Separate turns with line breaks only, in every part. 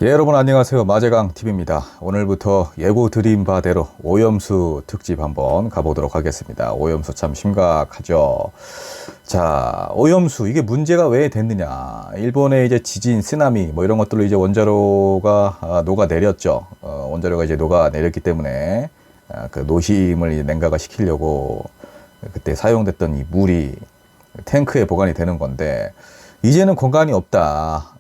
예, 여러분 안녕하세요. 마제강TV입니다. 오늘부터 예고 드린 바대로 오염수 특집 한번 가보도록 하겠습니다. 오염수 참 심각하죠. 자, 오염수 이게 문제가 왜 됐느냐. 일본의 이제 지진, 쓰나미 뭐 이런 것들로 이제 원자로가 녹아내렸죠. 원자로가 이제 녹아내렸기 때문에 그 노심을 이제 냉각화 시키려고 그때 사용됐던 이 물이 탱크에 보관이 되는 건데 이제는 공간이 없다.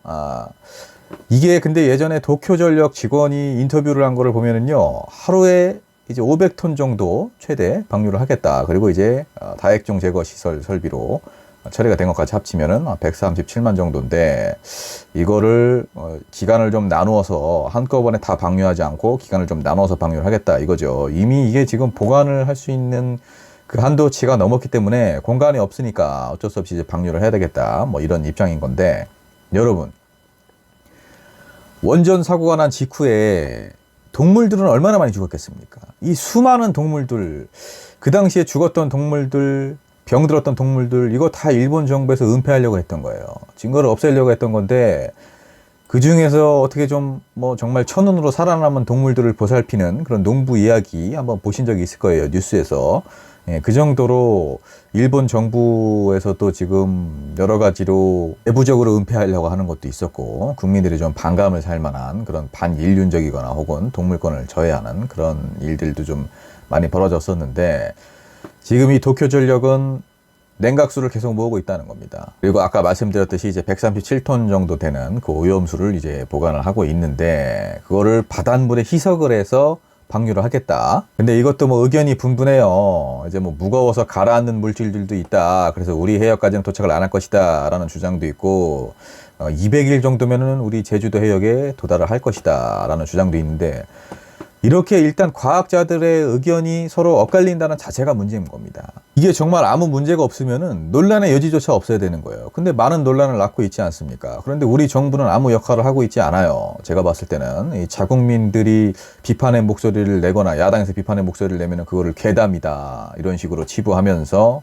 이게 근데 예전에 도쿄전력 직원이 인터뷰를 한 거를 보면은요, 하루에 이제 500톤 정도 최대 방류를 하겠다. 그리고 이제 다액종 제거 시설 설비로 처리가 된 것까지 합치면은 137만 정도인데, 이거를 기간을 좀 나누어서 한꺼번에 다 방류하지 않고 기간을 좀 나눠서 방류를 하겠다 이거죠. 이미 이게 지금 보관을 할 수 있는 그 한도치가 넘었기 때문에 공간이 없으니까 어쩔 수 없이 이제 방류를 해야 되겠다. 뭐 이런 입장인 건데, 여러분. 원전 사고가 난 직후에 동물들은 얼마나 많이 죽었겠습니까? 이 수많은 동물들, 그 당시에 죽었던 동물들, 병들었던 동물들, 이거 다 일본 정부에서 은폐하려고 했던 거예요. 증거를 없애려고 했던 건데, 그 중에서 어떻게 좀 뭐 정말 천운으로 살아남은 동물들을 보살피는 그런 농부 이야기 한번 보신 적이 있을 거예요. 뉴스에서. 예, 그 정도로 일본 정부에서도 지금 여러 가지로 내부적으로 은폐하려고 하는 것도 있었고, 국민들이 좀 반감을 살 만한 그런 반인륜적이거나 혹은 동물권을 저해하는 그런 일들도 좀 많이 벌어졌었는데, 지금 이 도쿄전력은 냉각수를 계속 모으고 있다는 겁니다. 그리고 아까 말씀드렸듯이 이제 137톤 정도 되는 그 오염수를 이제 보관을 하고 있는데, 그거를 바닷물에 희석을 해서 방류를 하겠다. 근데 이것도 뭐 의견이 분분해요. 이제 뭐 무거워서 가라앉는 물질들도 있다. 그래서 우리 해역까지는 도착을 안 할 것이다. 라는 주장도 있고, 200일 정도면은 우리 제주도 해역에 도달을 할 것이다. 라는 주장도 있는데, 이렇게 일단 과학자들의 의견이 서로 엇갈린다는 자체가 문제인 겁니다. 이게 정말 아무 문제가 없으면은 논란의 여지조차 없어야 되는 거예요. 근데 많은 논란을 낳고 있지 않습니까? 그런데 우리 정부는 아무 역할을 하고 있지 않아요. 제가 봤을 때는 이 자국민들이 비판의 목소리를 내거나 야당에서 비판의 목소리를 내면은 그거를 괴담이다 이런 식으로 치부하면서,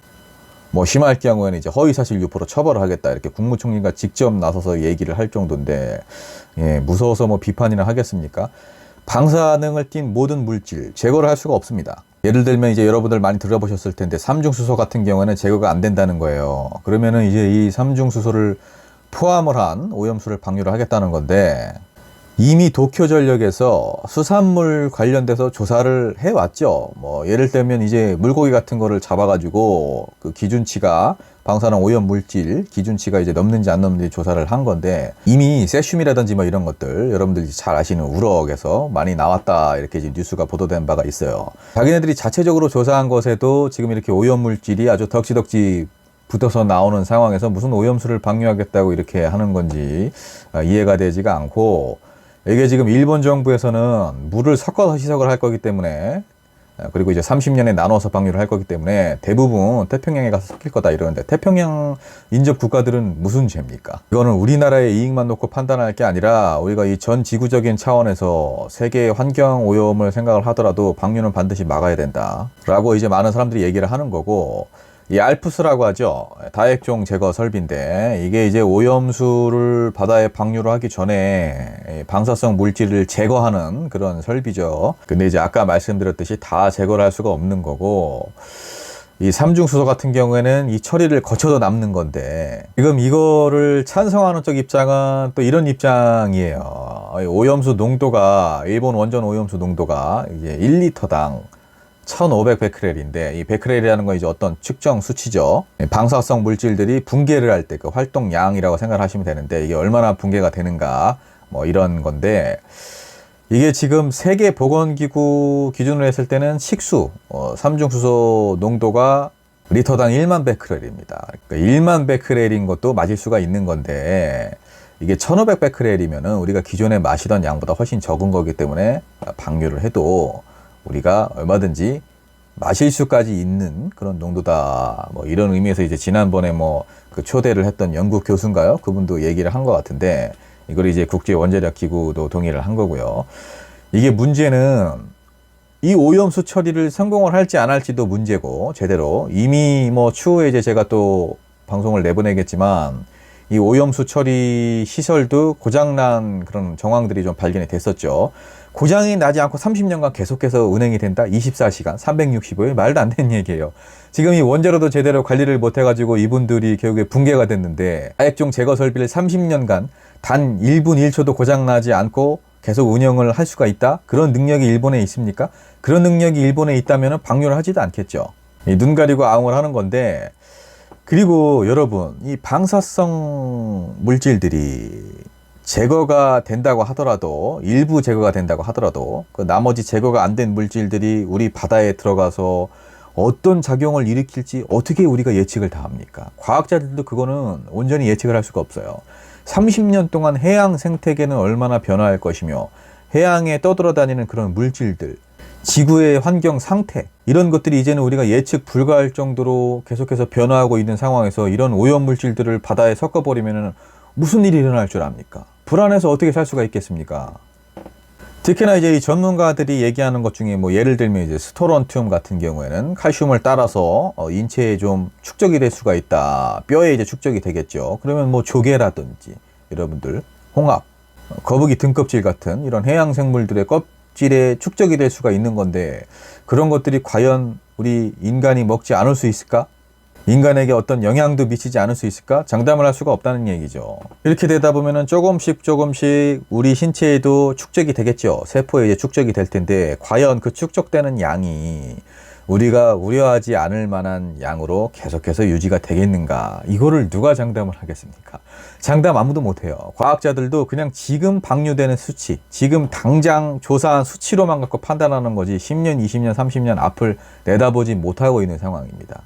뭐 심할 경우에는 이제 허위사실 유포로 처벌을 하겠다 이렇게 국무총리가 직접 나서서 얘기를 할 정도인데, 예, 무서워서 뭐 비판이나 하겠습니까? 방사능을 띤 모든 물질 제거를 할 수가 없습니다. 예를 들면 이제 여러분들 많이 들어보셨을 텐데 삼중수소 같은 경우에는 제거가 안 된다는 거예요. 그러면은 이제 이 삼중수소를 포함을 한 오염수를 방류를 하겠다는 건데, 이미 도쿄전력에서 수산물 관련돼서 조사를 해왔죠. 뭐 예를 들면 이제 물고기 같은 거를 잡아가지고 그 기준치가 방사능 오염 물질 기준치가 이제 넘는지 안 넘는지 조사를 한 건데, 이미 세슘이라든지 뭐 이런 것들 여러분들이 잘 아시는 우럭에서 많이 나왔다 이렇게 이제 뉴스가 보도된 바가 있어요. 자기네들이 자체적으로 조사한 것에도 지금 이렇게 오염 물질이 아주 덕지덕지 붙어서 나오는 상황에서 무슨 오염수를 방류하겠다고 이렇게 하는 건지 이해가 되지가 않고, 이게 지금 일본 정부에서는 물을 섞어서 희석을 할 거기 때문에, 그리고 이제 30년에 나눠서 방류를 할 거기 때문에 대부분 태평양에 가서 섞일 거다 이러는데, 태평양 인접 국가들은 무슨 죄입니까? 이거는 우리나라의 이익만 놓고 판단할 게 아니라 우리가 이 전 지구적인 차원에서 세계의 환경 오염을 생각을 하더라도 방류는 반드시 막아야 된다 라고 이제 많은 사람들이 얘기를 하는 거고, 이 알프스라고 하죠. 다액종 제거 설비인데, 이게 이제 오염수를 바다에 방류를 하기 전에 방사성 물질을 제거하는 그런 설비죠. 근데 이제 아까 말씀드렸듯이 다 제거를 할 수가 없는 거고, 이 삼중수소 같은 경우에는 이 처리를 거쳐서 남는 건데, 지금 이거를 찬성하는 쪽 입장은 또 이런 입장이에요. 오염수 농도가, 일본 원전 오염수 농도가 이제 1리터당 1500베크렐인데, 이 베크렐이라는 건 이제 어떤 측정 수치죠. 방사성 물질들이 붕괴를 할 때 그 활동량이라고 생각을 하시면 되는데, 이게 얼마나 붕괴가 되는가 뭐 이런 건데, 이게 지금 세계보건기구 기준으로 했을 때는 식수 삼중수소 농도가 리터당 1만 베크렐입니다. 그러니까 1만 베크렐인 것도 마실 수가 있는 건데, 이게 1500베크렐이면은 우리가 기존에 마시던 양보다 훨씬 적은 거기 때문에 방류를 해도 우리가 얼마든지 마실 수까지 있는 그런 농도다. 뭐 이런 의미에서 이제 지난번에 뭐 그 초대를 했던 영국 교수인가요? 그분도 얘기를 한 것 같은데, 이걸 이제 국제원자력 기구도 동의를 한 거고요. 이게 문제는 이 오염수 처리를 성공을 할지 안 할지도 문제고, 제대로 이미 뭐 추후에 이제 제가 또 방송을 내보내겠지만, 이 오염수 처리 시설도 고장난 그런 정황들이 좀 발견이 됐었죠. 고장이 나지 않고 30년간 계속해서 운행이 된다? 24시간, 365일? 말도 안 되는 얘기예요. 지금 이 원자로도 제대로 관리를 못해가지고 이분들이 결국에 붕괴가 됐는데, 다액종 제거 설비를 30년간 단 1분 1초도 고장나지 않고 계속 운영을 할 수가 있다? 그런 능력이 일본에 있습니까? 그런 능력이 일본에 있다면 방류를 하지도 않겠죠. 눈 가리고 아웅을 하는 건데, 그리고 여러분, 이 방사성 물질들이 제거가 된다고 하더라도, 일부 제거가 된다고 하더라도 그 나머지 제거가 안 된 물질들이 우리 바다에 들어가서 어떤 작용을 일으킬지 어떻게 우리가 예측을 다 합니까? 과학자들도 그거는 온전히 예측을 할 수가 없어요. 30년 동안 해양 생태계는 얼마나 변화할 것이며, 해양에 떠돌아다니는 그런 물질들, 지구의 환경 상태, 이런 것들이 이제는 우리가 예측 불가할 정도로 계속해서 변화하고 있는 상황에서 이런 오염 물질들을 바다에 섞어버리면 무슨 일이 일어날 줄 압니까? 불안해서 어떻게 살 수가 있겠습니까? 특히나 이제 이 전문가들이 얘기하는 것 중에 뭐 예를 들면 이제 스토론튬 같은 경우에는 칼슘을 따라서 인체에 좀 축적이 될 수가 있다. 뼈에 이제 축적이 되겠죠. 그러면 뭐 조개라든지 여러분들 홍합, 거북이 등껍질 같은 이런 해양 생물들의 껍질에 축적이 될 수가 있는 건데, 그런 것들이 과연 우리 인간이 먹지 않을 수 있을까? 인간에게 어떤 영향도 미치지 않을 수 있을까? 장담을 할 수가 없다는 얘기죠. 이렇게 되다 보면은 조금씩 우리 신체에도 축적이 되겠죠. 세포에 이제 축적이 될 텐데, 과연 그 축적되는 양이 우리가 우려하지 않을 만한 양으로 계속해서 유지가 되겠는가? 이거를 누가 장담을 하겠습니까? 장담 아무도 못해요. 과학자들도 그냥 지금 방류되는 수치, 지금 당장 조사한 수치로만 갖고 판단하는 거지 10년, 20년, 30년 앞을 내다보지 못하고 있는 상황입니다.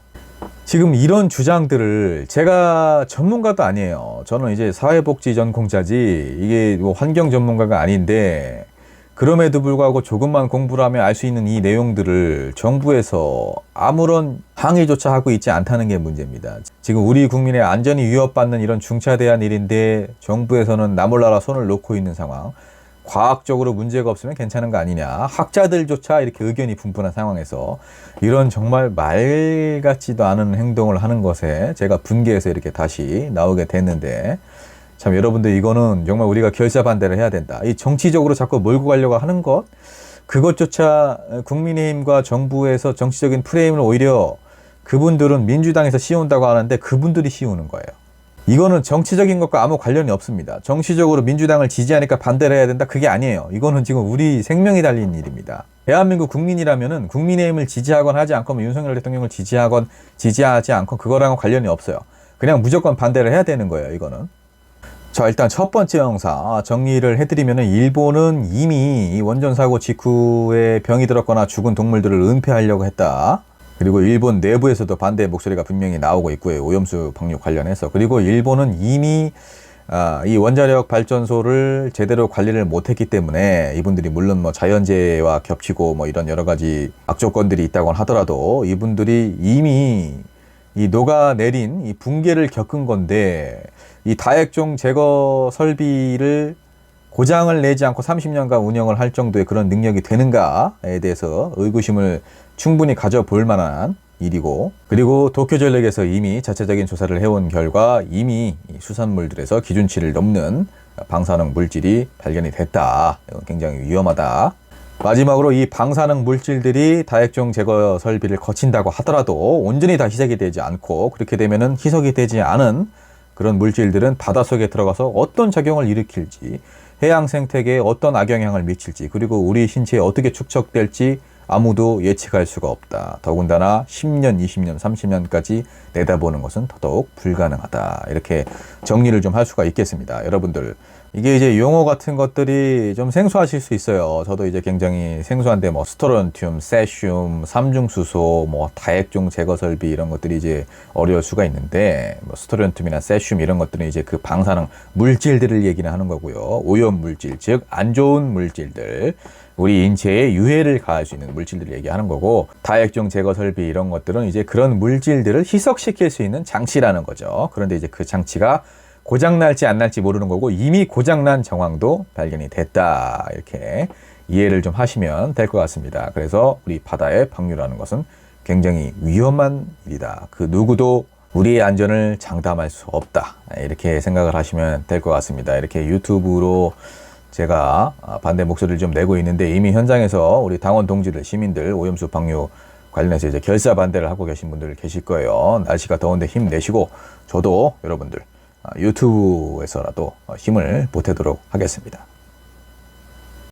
지금 이런 주장들을, 제가 전문가도 아니에요. 저는 이제 사회복지 전공자지 이게 뭐 환경 전문가가 아닌데, 그럼에도 불구하고 조금만 공부를 하면 알 수 있는 이 내용들을 정부에서 아무런 항의조차 하고 있지 않다는 게 문제입니다. 지금 우리 국민의 안전이 위협받는 이런 중차대한 일인데 정부에서는 나 몰라라 손을 놓고 있는 상황. 과학적으로 문제가 없으면 괜찮은 거 아니냐. 학자들조차 이렇게 의견이 분분한 상황에서 이런 정말 말 같지도 않은 행동을 하는 것에 제가 분개해서 이렇게 다시 나오게 됐는데, 참 여러분들, 이거는 정말 우리가 결사반대를 해야 된다. 이 정치적으로 자꾸 몰고 가려고 하는 것, 그것조차 국민의힘과 정부에서 정치적인 프레임을 오히려 그분들은 민주당에서 씌운다고 하는데 그분들이 씌우는 거예요. 이거는 정치적인 것과 아무 관련이 없습니다. 정치적으로 민주당을 지지하니까 반대를 해야 된다? 그게 아니에요. 이거는 지금 우리 생명이 달린 일입니다. 대한민국 국민이라면은 국민의힘을 지지하건 하지 않건, 윤석열 대통령을 지지하건 지지하지 않건 그거랑은 관련이 없어요. 그냥 무조건 반대를 해야 되는 거예요, 이거는. 자, 일단 첫 번째 영상 정리를 해드리면은, 일본은 이미 이 원전 사고 직후에 병이 들었거나 죽은 동물들을 은폐하려고 했다. 그리고 일본 내부에서도 반대의 목소리가 분명히 나오고 있고요. 오염수 방류 관련해서. 그리고 일본은 이미 이 원자력 발전소를 제대로 관리를 못했기 때문에, 이분들이 물론 뭐 자연재해와 겹치고 뭐 이런 여러 가지 악조건들이 있다고 하더라도 이분들이 이미 이 녹아내린 이 붕괴를 겪은 건데, 이 다액종 제거 설비를 고장을 내지 않고 30년간 운영을 할 정도의 그런 능력이 되는가에 대해서 의구심을 충분히 가져볼 만한 일이고, 그리고 도쿄전력에서 이미 자체적인 조사를 해온 결과 이미 수산물들에서 기준치를 넘는 방사능 물질이 발견이 됐다. 이건 굉장히 위험하다. 마지막으로 이 방사능 물질들이 다액종 제거 설비를 거친다고 하더라도 온전히 다 희석이 되지 않고, 그렇게 되면은 희석이 되지 않은 그런 물질들은 바닷속에 들어가서 어떤 작용을 일으킬지, 해양 생태계에 어떤 악영향을 미칠지, 그리고 우리 신체에 어떻게 축적될지 아무도 예측할 수가 없다. 더군다나 10년, 20년, 30년까지 내다보는 것은 더더욱 불가능하다. 이렇게 정리를 좀 할 수가 있겠습니다. 여러분들, 이게 이제 용어 같은 것들이 좀 생소하실 수 있어요. 저도 이제 굉장히 생소한데, 뭐 스토론튬, 세슘, 삼중수소, 뭐 다액종 제거 설비, 이런 것들이 이제 어려울 수가 있는데, 뭐 스토론튬이나 세슘 이런 것들은 이제 그 방사능 물질들을 얘기는 하는 거고요. 오염 물질, 즉 안 좋은 물질들, 우리 인체에 유해를 가할 수 있는 물질들을 얘기하는 거고, 다액종 제거 설비 이런 것들은 이제 그런 물질들을 희석시킬 수 있는 장치라는 거죠. 그런데 이제 그 장치가 고장날지 안 날지 모르는 거고, 이미 고장난 정황도 발견이 됐다. 이렇게 이해를 좀 하시면 될 것 같습니다. 그래서 우리 바다에 방류라는 것은 굉장히 위험한 일이다. 그 누구도 우리의 안전을 장담할 수 없다. 이렇게 생각을 하시면 될 것 같습니다. 이렇게 유튜브로 제가 반대 목소리를 좀 내고 있는데 이미 현장에서 우리 당원 동지들, 시민들 오염수 방류 관련해서 이제 결사 반대를 하고 계신 분들 계실 거예요. 날씨가 더운데 힘내시고 저도 여러분들 유튜브에서라도 힘을 보태도록 하겠습니다.